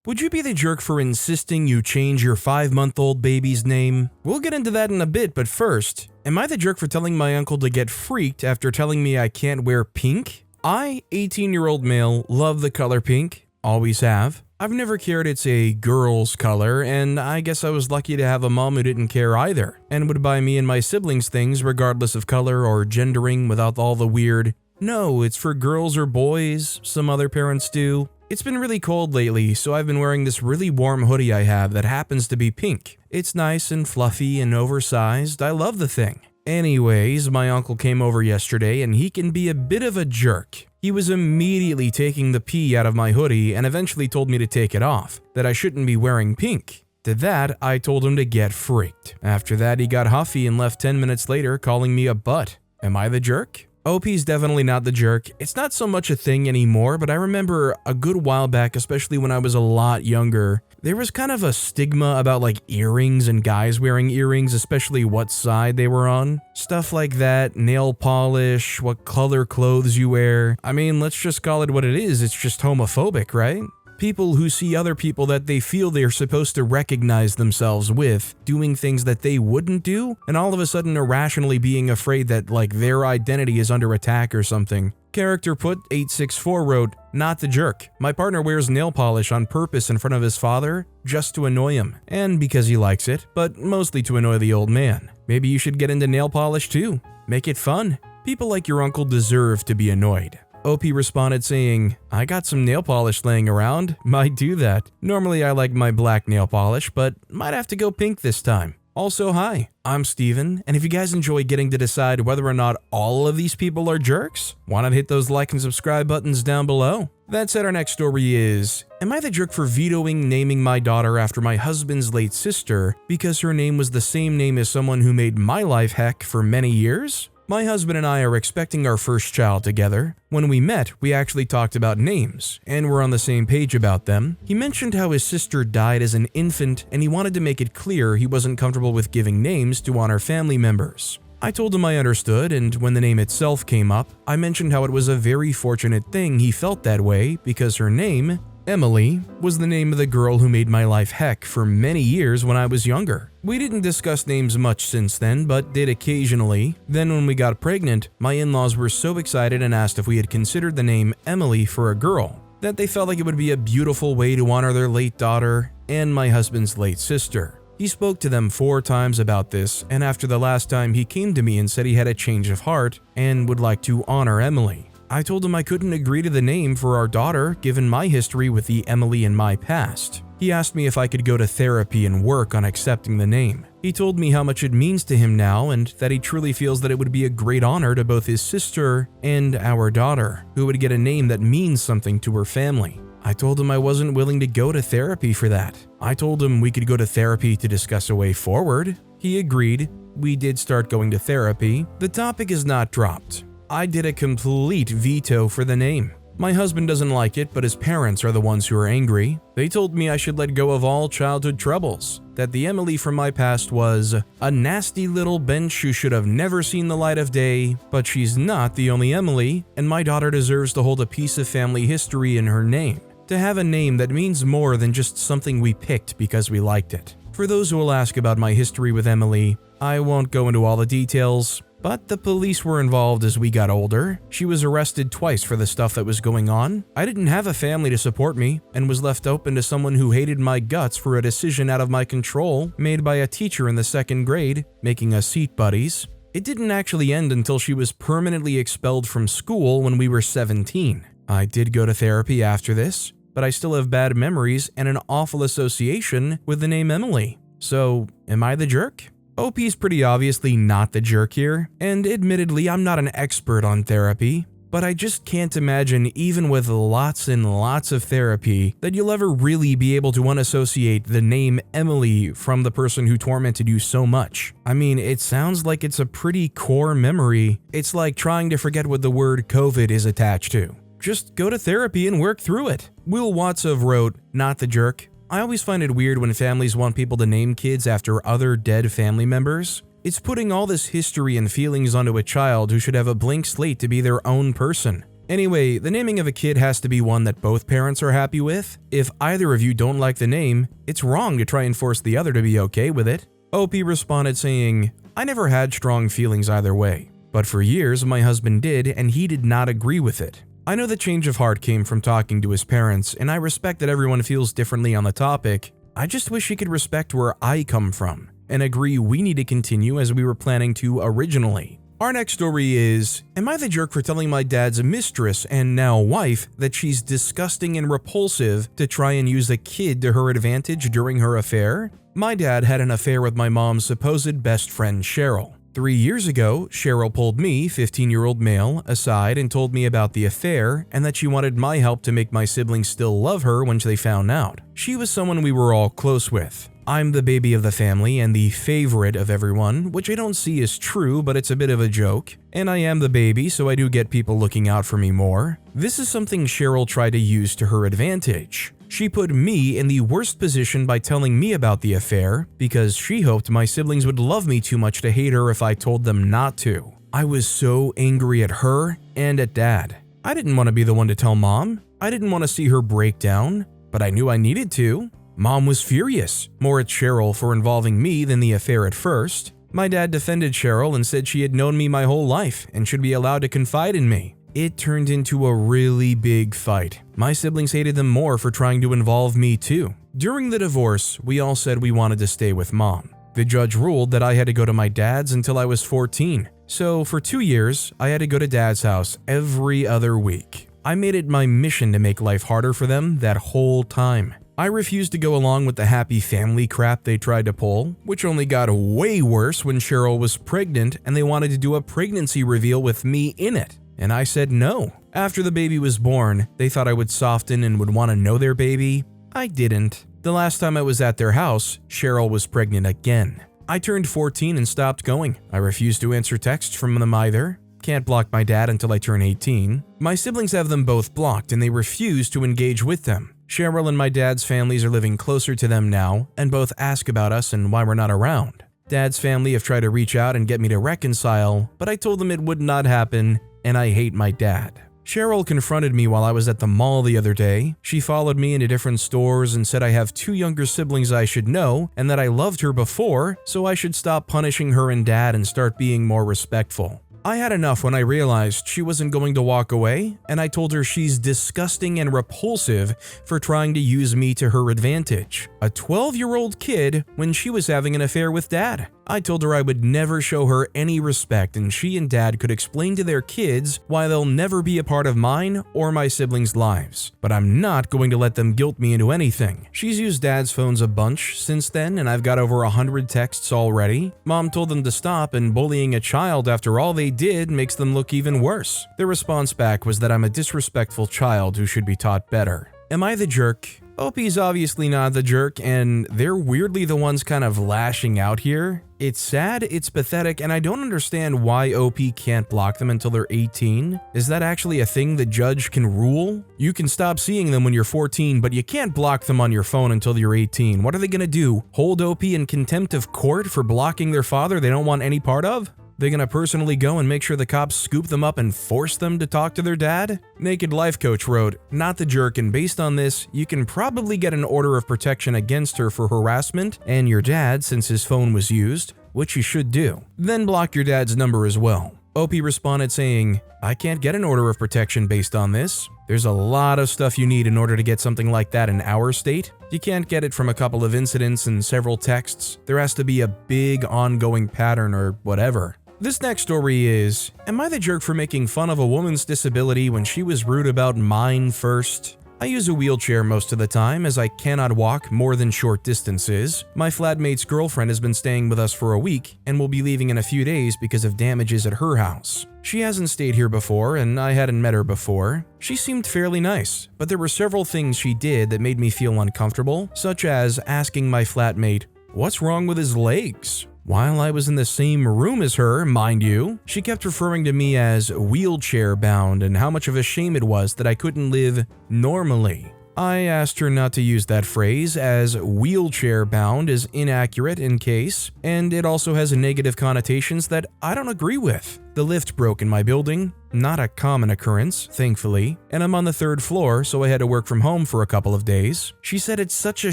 Would you be the jerk for insisting you change your 5-month-old baby's name? We'll get into that in a bit, but first, am I the jerk for telling my uncle to get freaked after telling me I can't wear pink? I, 18-year-old male, love the color pink, always have. I've never cared it's a girl's color, and I guess I was lucky to have a mom who didn't care either, and would buy me and my siblings things regardless of color or gendering without all the weird, no, it's for girls or boys, some other parents do. It's been really cold lately, so I've been wearing this really warm hoodie I have that happens to be pink. It's nice and fluffy and oversized. I love the thing. Anyways, my uncle came over yesterday and he can be a bit of a jerk. He was immediately taking the pee out of my hoodie and eventually told me to take it off, that I shouldn't be wearing pink. To that, I told him to get freaked. After that, he got huffy and left 10 minutes later calling me a butt. Am I the jerk? OP's definitely not the jerk. It's not so much a thing anymore, but I remember a good while back, especially when I was a lot younger, there was kind of a stigma about like earrings and guys wearing earrings, especially what side they were on. Stuff like that, nail polish, what color clothes you wear. I mean, let's just call it what it is. It's just homophobic, right? People who see other people that they feel they're supposed to recognize themselves with doing things that they wouldn't do, and all of a sudden irrationally being afraid that like their identity is under attack or something. Character Put 864 wrote, "Not the jerk. My partner wears nail polish on purpose in front of his father just to annoy him, and because he likes it, but mostly to annoy the old man. Maybe you should get into nail polish too. Make it fun. People like your uncle deserve to be annoyed." OP responded saying, "I got some nail polish laying around, might do that. Normally I like my black nail polish, but might have to go pink this time. Also, hi, I'm Steven, and if you guys enjoy getting to decide whether or not all of these people are jerks, why not hit those like and subscribe buttons down below?" That said, our next story is, am I the jerk for vetoing naming my daughter after my husband's late sister because her name was the same name as someone who made my life heck for many years? My husband and I are expecting our first child together. When we met, we actually talked about names, and we're on the same page about them. He mentioned how his sister died as an infant, and he wanted to make it clear he wasn't comfortable with giving names to honor family members. I told him I understood, and when the name itself came up, I mentioned how it was a very fortunate thing he felt that way because her name, Emily, was the name of the girl who made my life heck for many years when I was younger. We didn't discuss names much since then, but did occasionally. Then when we got pregnant, my in-laws were so excited and asked if we had considered the name Emily for a girl, that they felt like it would be a beautiful way to honor their late daughter and my husband's late sister. He spoke to them 4 times about this, and after the last time he came to me and said he had a change of heart and would like to honor Emily. I told him I couldn't agree to the name for our daughter given my history with the Emily in my past. He asked me if I could go to therapy and work on accepting the name. He told me how much it means to him now and that he truly feels that it would be a great honor to both his sister and our daughter, who would get a name that means something to her family. I told him I wasn't willing to go to therapy for that. I told him we could go to therapy to discuss a way forward. He agreed. We did start going to therapy. The topic is not dropped. I did a complete veto for the name. My husband doesn't like it, but his parents are the ones who are angry. They told me I should let go of all childhood troubles, that the Emily from my past was a nasty little bench who should have never seen the light of day, but she's not the only Emily, and my daughter deserves to hold a piece of family history in her name. To have a name that means more than just something we picked because we liked it. For those who will ask about my history with Emily, I won't go into all the details. But the police were involved as we got older. She was arrested twice for the stuff that was going on. I didn't have a family to support me and was left open to someone who hated my guts for a decision out of my control made by a teacher in the 2nd grade, making us seat buddies. It didn't actually end until she was permanently expelled from school when we were 17. I did go to therapy after this, but I still have bad memories and an awful association with the name Emily. So, am I the jerk? OP's pretty obviously not the jerk here, and admittedly I'm not an expert on therapy, but I just can't imagine even with lots and lots of therapy that you'll ever really be able to unassociate the name Emily from the person who tormented you so much. I mean, it sounds like it's a pretty core memory. It's like trying to forget what the word COVID is attached to. Just go to therapy and work through it. Will Watsov wrote, "Not the jerk. I always find it weird when families want people to name kids after other dead family members. It's putting all this history and feelings onto a child who should have a blank slate to be their own person. Anyway, the naming of a kid has to be one that both parents are happy with. If either of you don't like the name, it's wrong to try and force the other to be okay with it. OP responded saying, I never had strong feelings either way, but for years my husband did and he did not agree with it. I know the change of heart came from talking to his parents and I respect that everyone feels differently on the topic. I just wish he could respect where I come from and agree we need to continue as we were planning to originally. Our next story is, am I the jerk for telling my dad's mistress and now wife that she's disgusting and repulsive to try and use a kid to her advantage during her affair? My dad had an affair with my mom's supposed best friend Cheryl. 3 years ago, Cheryl pulled me, 15-year-old male, aside and told me about the affair and that she wanted my help to make my siblings still love her when they found out. She was someone we were all close with. I'm the baby of the family and the favorite of everyone, which I don't see as true, but it's a bit of a joke. And I am the baby, so I do get people looking out for me more. This is something Cheryl tried to use to her advantage. She put me in the worst position by telling me about the affair because she hoped my siblings would love me too much to hate her if I told them not to. I was so angry at her and at dad. I didn't want to be the one to tell mom. I didn't want to see her break down, but I knew I needed to. Mom was furious, more at Cheryl for involving me than the affair at first. My dad defended Cheryl and said she had known me my whole life and should be allowed to confide in me. It turned into a really big fight. My siblings hated them more for trying to involve me too. During the divorce, we all said we wanted to stay with mom. The judge ruled that I had to go to my dad's until I was 14. So for 2 years, I had to go to dad's house every other week. I made it my mission to make life harder for them that whole time. I refused to go along with the happy family crap they tried to pull, which only got way worse when Cheryl was pregnant and they wanted to do a pregnancy reveal with me in it. And I said no. After the baby was born, they thought I would soften and would want to know their baby. I didn't. The last time I was at their house, Cheryl was pregnant again. I turned 14 and stopped going. I refused to answer texts from them either. Can't block my dad until I turn 18. My siblings have them both blocked and they refuse to engage with them. Cheryl and my dad's families are living closer to them now and both ask about us and why we're not around. Dad's family have tried to reach out and get me to reconcile, but I told them it would not happen and I hate my dad. Cheryl confronted me while I was at the mall the other day. She followed me into different stores and said I have 2 younger siblings I should know and that I loved her before, so I should stop punishing her and dad and start being more respectful. I had enough when I realized she wasn't going to walk away, and I told her she's disgusting and repulsive for trying to use me to her advantage. A 12-year-old kid when she was having an affair with dad. I told her I would never show her any respect and she and dad could explain to their kids why they'll never be a part of mine or my siblings' lives. But I'm not going to let them guilt me into anything. She's used dad's phones a bunch since then and I've got over 100 texts already. Mom told them to stop and bullying a child after all they did makes them look even worse. Their response back was that I'm a disrespectful child who should be taught better. Am I the jerk? OP's obviously not the jerk, and they're weirdly the ones kind of lashing out here. It's sad, it's pathetic, and I don't understand why OP can't block them until they're 18. Is that actually a thing the judge can rule? You can stop seeing them when you're 14, but you can't block them on your phone until you're 18. What are they gonna do? Hold OP in contempt of court for blocking their father they don't want any part of? They're gonna personally go and make sure the cops scoop them up and force them to talk to their dad? Naked Life Coach wrote, "Not the jerk, and based on this, you can probably get an order of protection against her for harassment and your dad since his phone was used, which you should do. Then block your dad's number as well." OP responded saying, "I can't get an order of protection based on this. There's a lot of stuff you need in order to get something like that in our state. You can't get it from a couple of incidents and several texts. There has to be a big ongoing pattern or whatever." This next story is, am I the jerk for making fun of a woman's disability when she was rude about mine first? I use a wheelchair most of the time as I cannot walk more than short distances. My flatmate's girlfriend has been staying with us for a week and will be leaving in a few days because of damages at her house. She hasn't stayed here before and I hadn't met her before. She seemed fairly nice, but there were several things she did that made me feel uncomfortable, such as asking my flatmate, "What's wrong with his legs?" While I was in the same room as her, mind you, she kept referring to me as wheelchair bound and how much of a shame it was that I couldn't live normally. I asked her not to use that phrase as wheelchair bound is inaccurate in case, and it also has negative connotations that I don't agree with. The lift broke in my building. Not a common occurrence, thankfully, and I'm on the 3rd floor, so I had to work from home for a couple of days. She said it's such a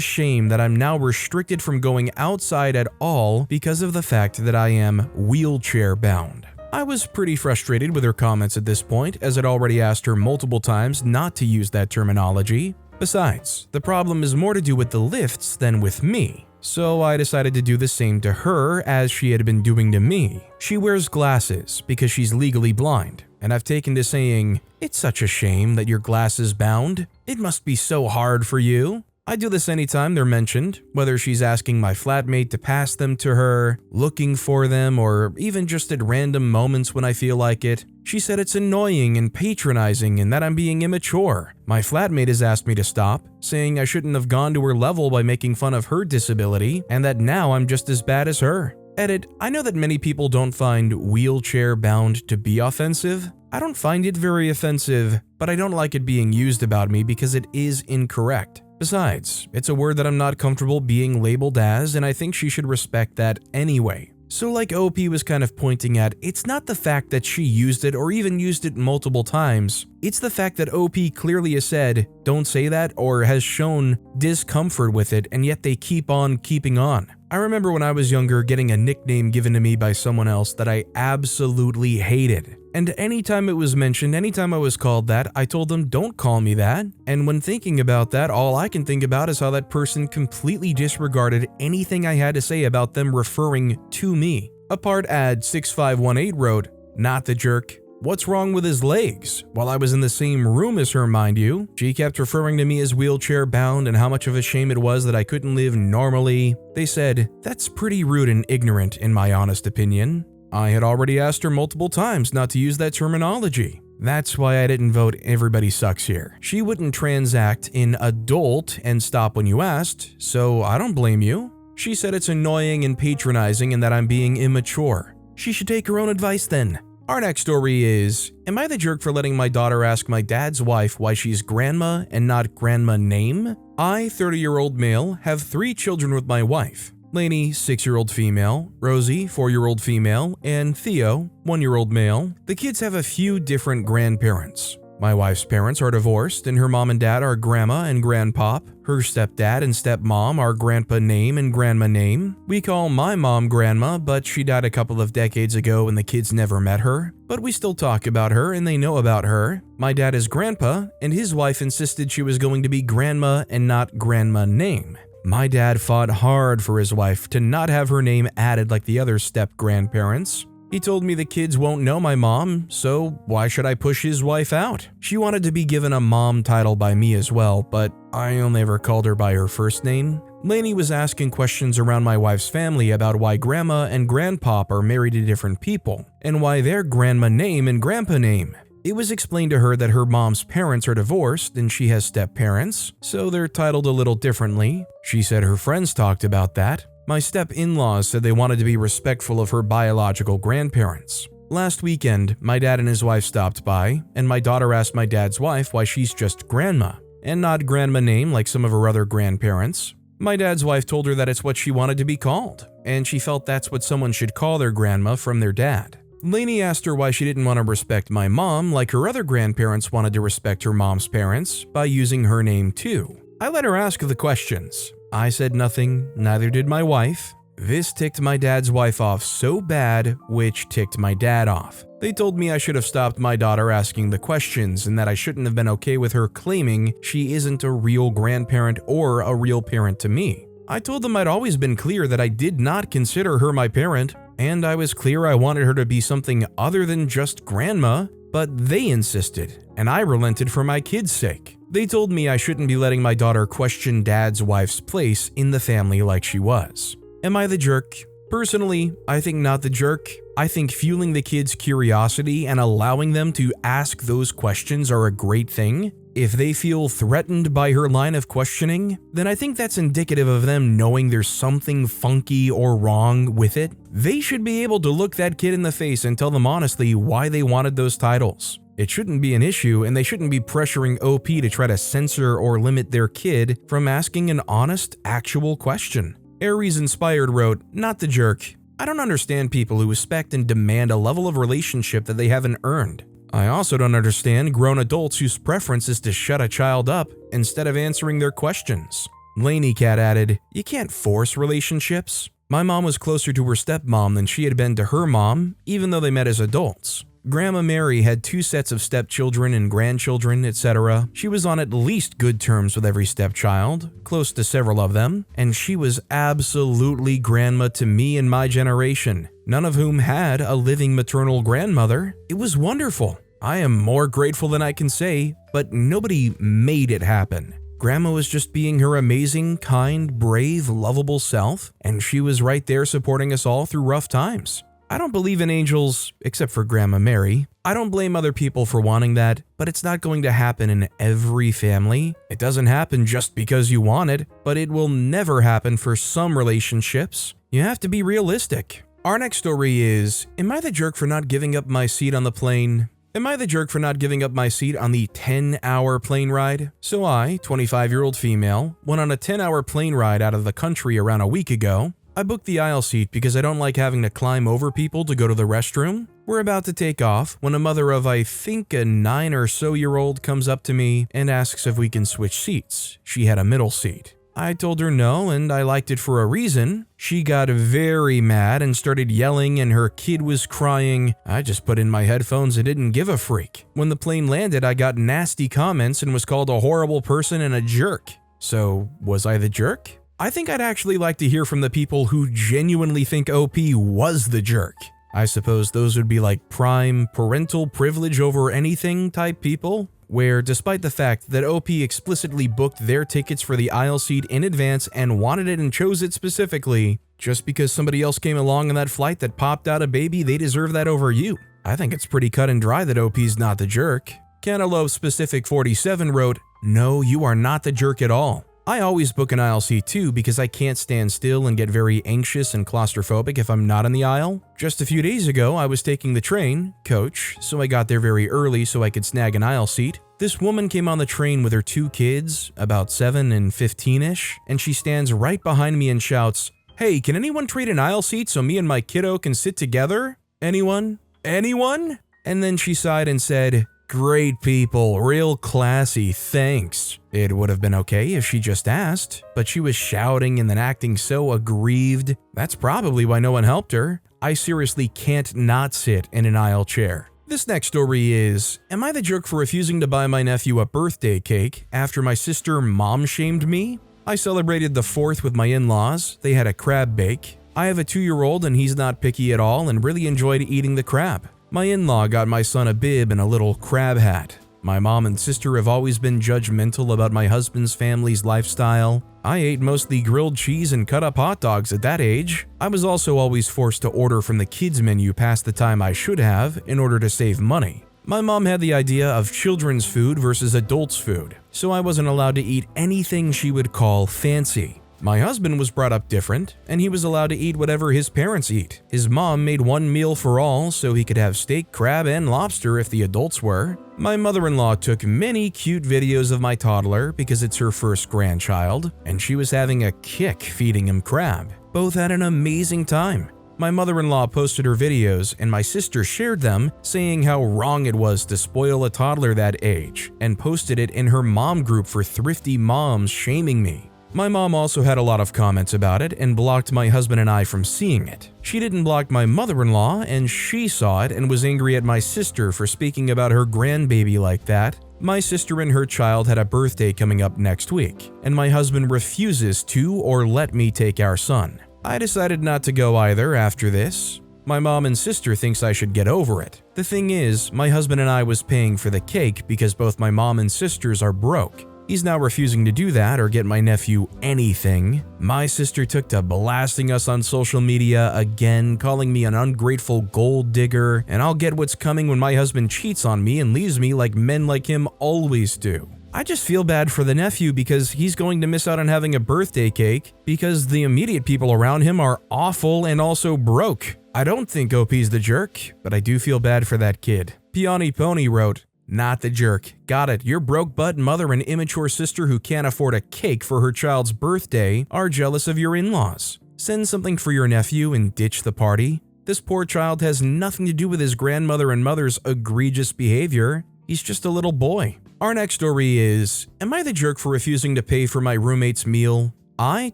shame that I'm now restricted from going outside at all because of the fact that I am wheelchair bound. I was pretty frustrated with her comments at this point, as I'd already asked her multiple times not to use that terminology. Besides, the problem is more to do with the lifts than with me. So I decided to do the same to her as she had been doing to me. She wears glasses because she's legally blind, and I've taken to saying, "It's such a shame that your glasses bound. It must be so hard for you." I do this anytime they're mentioned, whether she's asking my flatmate to pass them to her, looking for them, or even just at random moments when I feel like it. She said it's annoying and patronizing and that I'm being immature. My flatmate has asked me to stop, saying I shouldn't have gone to her level by making fun of her disability, and that now I'm just as bad as her. Edit, I know that many people don't find wheelchair bound to be offensive. I don't find it very offensive, but I don't like it being used about me because it is incorrect. Besides, it's a word that I'm not comfortable being labeled as, and I think she should respect that anyway. So like OP was kind of pointing at, it's not the fact that she used it or even used it multiple times. It's the fact that OP clearly has said, don't say that, or has shown discomfort with it, and yet they keep on keeping on. I remember when I was younger getting a nickname given to me by someone else that I absolutely hated. And anytime it was mentioned, anytime I was called that, I told them, don't call me that. And when thinking about that, all I can think about is how that person completely disregarded anything I had to say about them referring to me. Apart ad 6518 wrote, "Not the jerk. What's wrong with his legs?" While I was in the same room as her, mind you, she kept referring to me as wheelchair bound and how much of a shame it was that I couldn't live normally. They said, that's pretty rude and ignorant in my honest opinion. I had already asked her multiple times not to use that terminology. That's why I didn't vote everybody sucks here. She wouldn't transact in adult and stop when you asked, so I don't blame you. She said it's annoying and patronizing and that I'm being immature. She should take her own advice then. Our next story is, am I the jerk for letting my daughter ask my dad's wife why she's grandma and not grandma name? I, 30-year-old male, have 3 children with my wife. Lainey, 6-year-old female, Rosie, 4-year-old female, and Theo, 1-year-old male. The kids have a few different grandparents. My wife's parents are divorced, and her mom and dad are grandma and grandpop. Her stepdad and stepmom are grandpa name and grandma name. We call my mom grandma, but she died a couple of decades ago and the kids never met her. But we still talk about her and they know about her. My dad is grandpa, and his wife insisted she was going to be grandma and not grandma name. My dad fought hard for his wife to not have her name added like the other step-grandparents. He told me the kids won't know my mom, so why should I push his wife out? She wanted to be given a mom title by me as well, but I only ever called her by her first name. Lainey was asking questions around my wife's family about why grandma and grandpop are married to different people, and why their grandma name and grandpa name. It was explained to her that her mom's parents are divorced and she has step-parents, so they're titled a little differently. She said her friends talked about that. My step-in-laws said they wanted to be respectful of her biological grandparents. Last weekend, my dad and his wife stopped by, and my daughter asked my dad's wife why she's just grandma, and not grandma name like some of her other grandparents. My dad's wife told her that it's what she wanted to be called, and she felt that's what someone should call their grandma from their dad. Lainey asked her why she didn't want to respect my mom like her other grandparents wanted to respect her mom's parents by using her name too. I let her ask the questions. I said nothing, neither did my wife. This ticked my dad's wife off so bad, which ticked my dad off. They told me I should have stopped my daughter asking the questions and that I shouldn't have been okay with her claiming she isn't a real grandparent or a real parent to me. I told them I'd always been clear that I did not consider her my parent, and I was clear I wanted her to be something other than just grandma, but they insisted, and I relented for my kids' sake. They told me I shouldn't be letting my daughter question dad's wife's place in the family like she was. Am I the jerk? Personally, I think not the jerk. I think fueling the kids' curiosity and allowing them to ask those questions are a great thing. If they feel threatened by her line of questioning, then I think that's indicative of them knowing there's something funky or wrong with it. They should be able to look that kid in the face and tell them honestly why they wanted those titles. It shouldn't be an issue, and they shouldn't be pressuring OP to try to censor or limit their kid from asking an honest, actual question. Aries Inspired wrote, "Not the jerk. I don't understand people who expect and demand a level of relationship that they haven't earned. I also don't understand grown adults whose preference is to shut a child up instead of answering their questions. Laney Cat added, "You can't force relationships." My mom was closer to her stepmom than she had been to her mom, even though they met as adults. Grandma Mary had 2 sets of stepchildren and grandchildren, etc. She was on at least good terms with every stepchild, close to several of them, and she was absolutely grandma to me and my generation, none of whom had a living maternal grandmother. It was wonderful. I am more grateful than I can say, but nobody made it happen. Grandma was just being her amazing, kind, brave, lovable self, and she was right there supporting us all through rough times. I don't believe in angels, except for Grandma Mary. I don't blame other people for wanting that, but it's not going to happen in every family. It doesn't happen just because you want it, but it will never happen for some relationships. You have to be realistic. Our next story is, am I the jerk for not giving up my seat on the plane? Am I the jerk for not giving up my seat on the 10-hour plane ride? So I, 25-year-old female, went on a 10-hour plane ride out of the country around a week ago. I booked the aisle seat because I don't like having to climb over people to go to the restroom. We're about to take off when a mother of I think a 9 or so year old comes up to me and asks if we can switch seats. She had a middle seat. I told her no, and I liked it for a reason. She got very mad and started yelling, and her kid was crying. I just put in my headphones and didn't give a freak. When the plane landed, I got nasty comments and was called a horrible person and a jerk. So, was I the jerk? I think I'd actually like to hear from the people who genuinely think OP was the jerk. I suppose those would be like prime parental privilege over anything type people, where despite the fact that OP explicitly booked their tickets for the aisle seat in advance and wanted it and chose it specifically, just because somebody else came along on that flight that popped out a baby, they deserve that over you. I think it's pretty cut and dry that OP's not the jerk. Cantaloupe Specific 47 wrote, "No, you are not the jerk at all. I always book an aisle seat too because I can't stand still and get very anxious and claustrophobic if I'm not in the aisle. Just a few days ago, I was taking the train, coach, so I got there very early so I could snag an aisle seat. This woman came on the train with her 2 kids, about 7 and 15-ish, and she stands right behind me and shouts, 'Hey, can anyone trade an aisle seat so me and my kiddo can sit together? Anyone? Anyone?' And then she sighed and said, 'Great people, real classy, thanks.' It would have been okay if she just asked, but she was shouting and then acting so aggrieved. That's probably why no one helped her. I seriously can't not sit in an aisle chair." This next story is, am I the jerk for refusing to buy my nephew a birthday cake after my sister mom-shamed me? I celebrated the 4th with my in-laws. They had a crab bake. I have a 2-year-old and he's not picky at all and really enjoyed eating the crab. My in-law got my son a bib and a little crab hat. My mom and sister have always been judgmental about my husband's family's lifestyle. I ate mostly grilled cheese and cut-up hot dogs at that age. I was also always forced to order from the kids' menu past the time I should have in order to save money. My mom had the idea of children's food versus adults' food, so I wasn't allowed to eat anything she would call fancy. My husband was brought up different, and he was allowed to eat whatever his parents eat. His mom made one meal for all so he could have steak, crab, and lobster if the adults were. My mother-in-law took many cute videos of my toddler because it's her first grandchild, and she was having a kick feeding him crab. Both had an amazing time. My mother-in-law posted her videos, and my sister shared them, saying how wrong it was to spoil a toddler that age, and posted it in her mom group for thrifty moms shaming me. My mom also had a lot of comments about it and blocked my husband and I from seeing it. She didn't block my mother-in-law, and she saw it and was angry at my sister for speaking about her grandbaby like that. My sister and her child had a birthday coming up next week, and my husband refuses to or let me take our son. I decided not to go either after this. My mom and sister thinks I should get over it. The thing is, my husband and I was paying for the cake because both my mom and sisters are broke. He's now refusing to do that or get my nephew anything. My sister took to blasting us on social media again, calling me an ungrateful gold digger, and I'll get what's coming when my husband cheats on me and leaves me like men like him always do. I just feel bad for the nephew because he's going to miss out on having a birthday cake because the immediate people around him are awful and also broke. I don't think OP's the jerk, but I do feel bad for that kid. Peony Pony wrote, "Not the jerk. Got it. Your broke butt mother and immature sister who can't afford a cake for her child's birthday are jealous of your in-laws. Send something for your nephew and ditch the party. This poor child has nothing to do with his grandmother and mother's egregious behavior. He's just a little boy. Our next story is, am I the jerk for refusing to pay for my roommate's meal? I,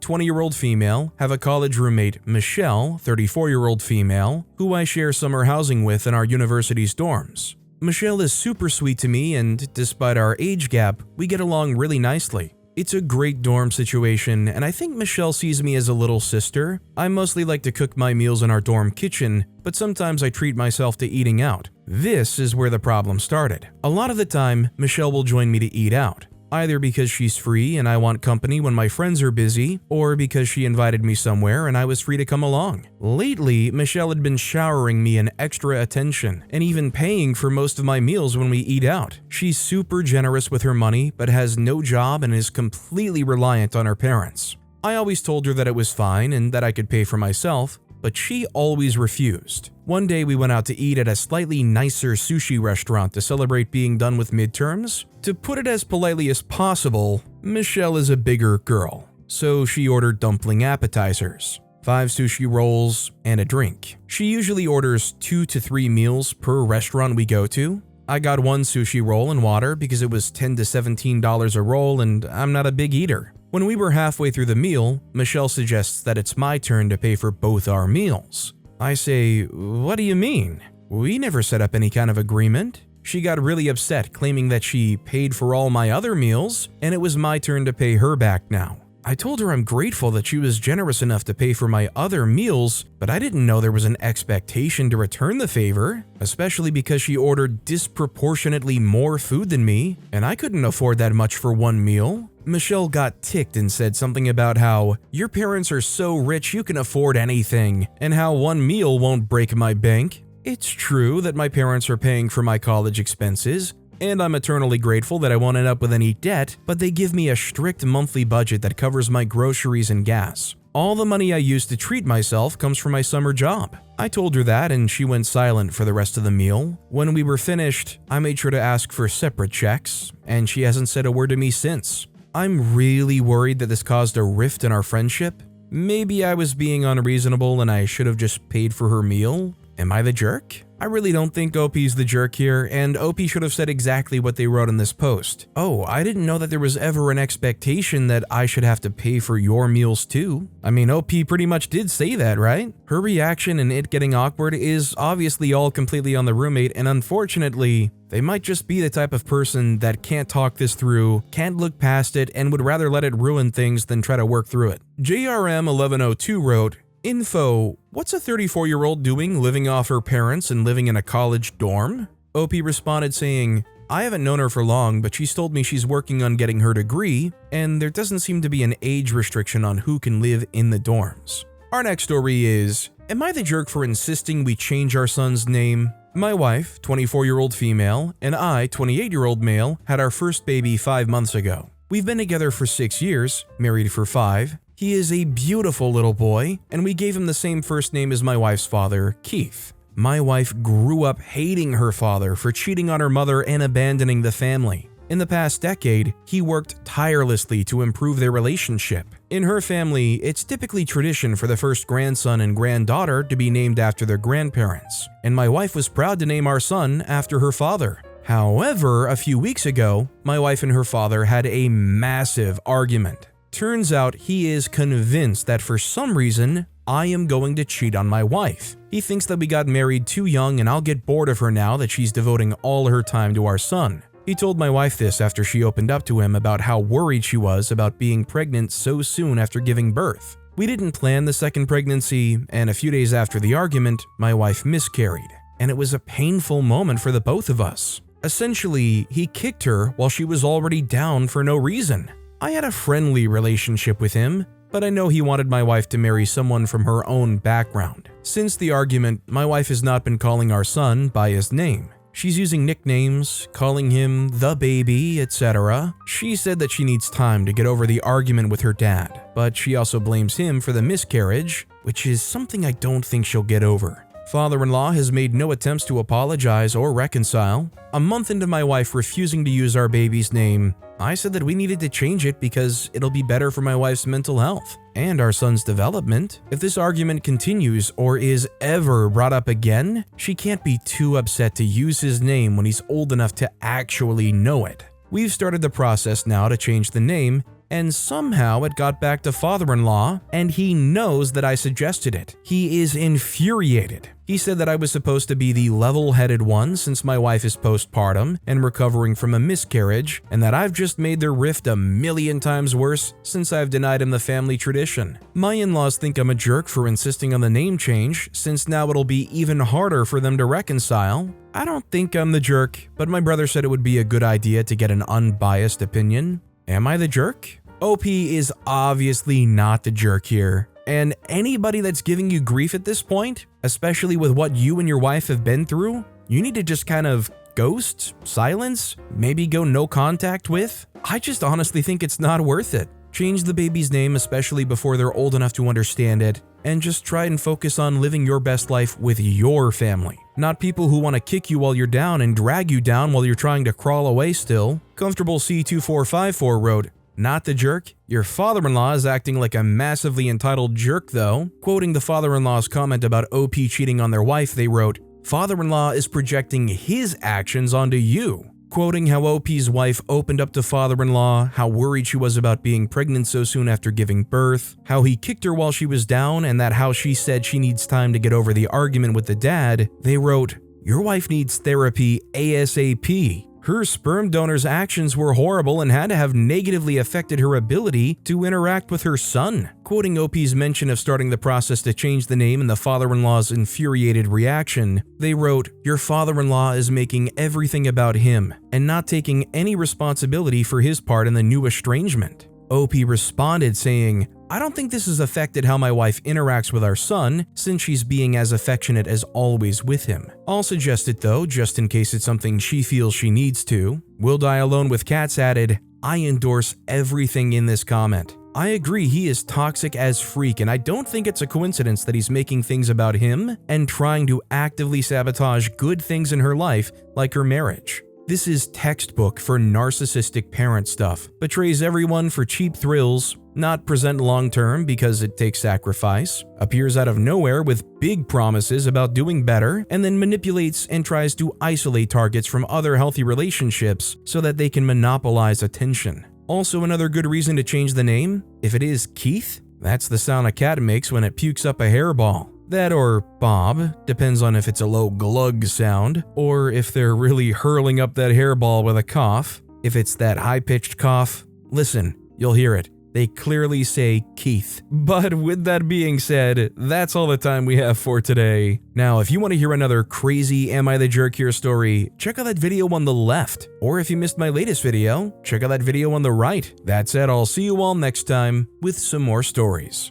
20-year-old female, have a college roommate, Michelle, 34-year-old female, who I share summer housing with in our university's dorms. Michelle is super sweet to me, and despite our age gap, we get along really nicely. It's a great dorm situation, and I think Michelle sees me as a little sister. I mostly like to cook my meals in our dorm kitchen, but sometimes I treat myself to eating out. This is where the problem started. A lot of the time, Michelle will join me to eat out, either because she's free and I want company when my friends are busy, or because she invited me somewhere and I was free to come along. Lately, Michelle had been showering me in extra attention and even paying for most of my meals when we eat out. She's super generous with her money, but has no job and is completely reliant on her parents. I always told her that it was fine and that I could pay for myself, but she always refused. One day we went out to eat at a slightly nicer sushi restaurant to celebrate being done with midterms. To put it as politely as possible, Michelle is a bigger girl, so she ordered dumpling appetizers, 5 sushi rolls, and a drink. She usually orders 2 to 3 meals per restaurant we go to. I got 1 sushi roll and water because it was $10 to $17 a roll and I'm not a big eater. When we were halfway through the meal, Michelle suggests that it's my turn to pay for both our meals. I say, "What do you mean? We never set up any kind of agreement." She got really upset, claiming that she paid for all my other meals and it was my turn to pay her back now. I told her I'm grateful that she was generous enough to pay for my other meals, but I didn't know there was an expectation to return the favor, especially because she ordered disproportionately more food than me, and I couldn't afford that much for one meal. Michelle got ticked and said something about how your parents are so rich you can afford anything, and how one meal won't break my bank. It's true that my parents are paying for my college expenses, and I'm eternally grateful that I won't end up with any debt, but they give me a strict monthly budget that covers my groceries and gas. All the money I use to treat myself comes from my summer job. I told her that and she went silent for the rest of the meal. When we were finished, I made sure to ask for separate checks, and she hasn't said a word to me since. I'm really worried that this caused a rift in our friendship. Maybe I was being unreasonable and I should have just paid for her meal. Am I the jerk? I really don't think OP's the jerk here, and OP should have said exactly what they wrote in this post. Oh, I didn't know that there was ever an expectation that I should have to pay for your meals too. I mean, OP pretty much did say that, right? Her reaction and it getting awkward is obviously all completely on the roommate, and unfortunately, they might just be the type of person that can't talk this through, can't look past it, and would rather let it ruin things than try to work through it. JRM1102 wrote, "Info, what's a 34-year-old doing living off her parents and living in a college dorm?" OP responded saying, "I haven't known her for long, but she's told me she's working on getting her degree, and there doesn't seem to be an age restriction on who can live in the dorms." Our next story is, am I the jerk for insisting we change our son's name? My wife, 24-year-old female, and I, 28-year-old male, had our first baby 5 months ago. We've been together for 6 years, married for 5. He is a beautiful little boy, and we gave him the same first name as my wife's father, Keith. My wife grew up hating her father for cheating on her mother and abandoning the family. In the past decade, he worked tirelessly to improve their relationship. In her family, it's typically tradition for the first grandson and granddaughter to be named after their grandparents, and my wife was proud to name our son after her father. However, a few weeks ago, my wife and her father had a massive argument. Turns out he is convinced that for some reason, I am going to cheat on my wife. He thinks that we got married too young and I'll get bored of her now that she's devoting all her time to our son. He told my wife this after she opened up to him about how worried she was about being pregnant so soon after giving birth. We didn't plan the second pregnancy, and a few days after the argument, my wife miscarried, and it was a painful moment for the both of us. Essentially, he kicked her while she was already down for no reason. I had a friendly relationship with him, but I know he wanted my wife to marry someone from her own background. Since the argument, my wife has not been calling our son by his name. She's using nicknames, calling him the baby, etc. She said that she needs time to get over the argument with her dad, but she also blames him for the miscarriage, which is something I don't think she'll get over. Father-in-law has made no attempts to apologize or reconcile. A month into my wife refusing to use our baby's name, I said that we needed to change it because it'll be better for my wife's mental health and our son's development. If this argument continues or is ever brought up again, she can't be too upset to use his name when he's old enough to actually know it. We've started the process now to change the name, and somehow it got back to father-in-law, and he knows that I suggested it. He is infuriated. He said that I was supposed to be the level-headed one since my wife is postpartum and recovering from a miscarriage, and that I've just made their rift a million times worse since I've denied him the family tradition. My in-laws think I'm a jerk for insisting on the name change, since now it'll be even harder for them to reconcile. I don't think I'm the jerk, but my brother said it would be a good idea to get an unbiased opinion. Am I the jerk? OP is obviously not the jerk here, and anybody that's giving you grief at this point, especially with what you and your wife have been through, you need to just kind of ghost, silence, maybe go no contact with. I just honestly think it's not worth it. Change the baby's name, especially before they're old enough to understand it, and just try and focus on living your best life with your family, not people who want to kick you while you're down and drag you down while you're trying to crawl away still. Comfortable C2454 wrote, "Not the jerk. Your father-in-law is acting like a massively entitled jerk though." Quoting the father-in-law's comment about OP cheating on their wife, they wrote, "Father-in-law is projecting his actions onto you." Quoting how OP's wife opened up to father-in-law, how worried she was about being pregnant so soon after giving birth, how he kicked her while she was down, and that how she said she needs time to get over the argument with the dad, they wrote, "Your wife needs therapy ASAP. Her sperm donor's actions were horrible and had to have negatively affected her ability to interact with her son." Quoting OP's mention of starting the process to change the name and the father-in-law's infuriated reaction, they wrote, "Your father-in-law is making everything about him and not taking any responsibility for his part in the new estrangement." OP responded saying, "I don't think this has affected how my wife interacts with our son, since she's being as affectionate as always with him. I'll suggest it though, just in case it's something she feels she needs to." Will Die Alone with Cats added, "I endorse everything in this comment. I agree he is toxic as freak, and I don't think it's a coincidence that he's making things about him and trying to actively sabotage good things in her life, like her marriage. This is textbook for narcissistic parent stuff. Betrays everyone for cheap thrills, not present long-term because it takes sacrifice, appears out of nowhere with big promises about doing better, and then manipulates and tries to isolate targets from other healthy relationships so that they can monopolize attention." Also, another good reason to change the name, if it is Keith, that's the sound a cat makes when it pukes up a hairball. That or Bob, depends on if it's a low glug sound, or if they're really hurling up that hairball with a cough. If it's that high-pitched cough, listen, you'll hear it. They clearly say Keith. But with that being said, that's all the time we have for today. Now, if you want to hear another crazy Am I the Jerk Here story, check out that video on the left. Or if you missed my latest video, check out that video on the right. That said, I'll see you all next time with some more stories.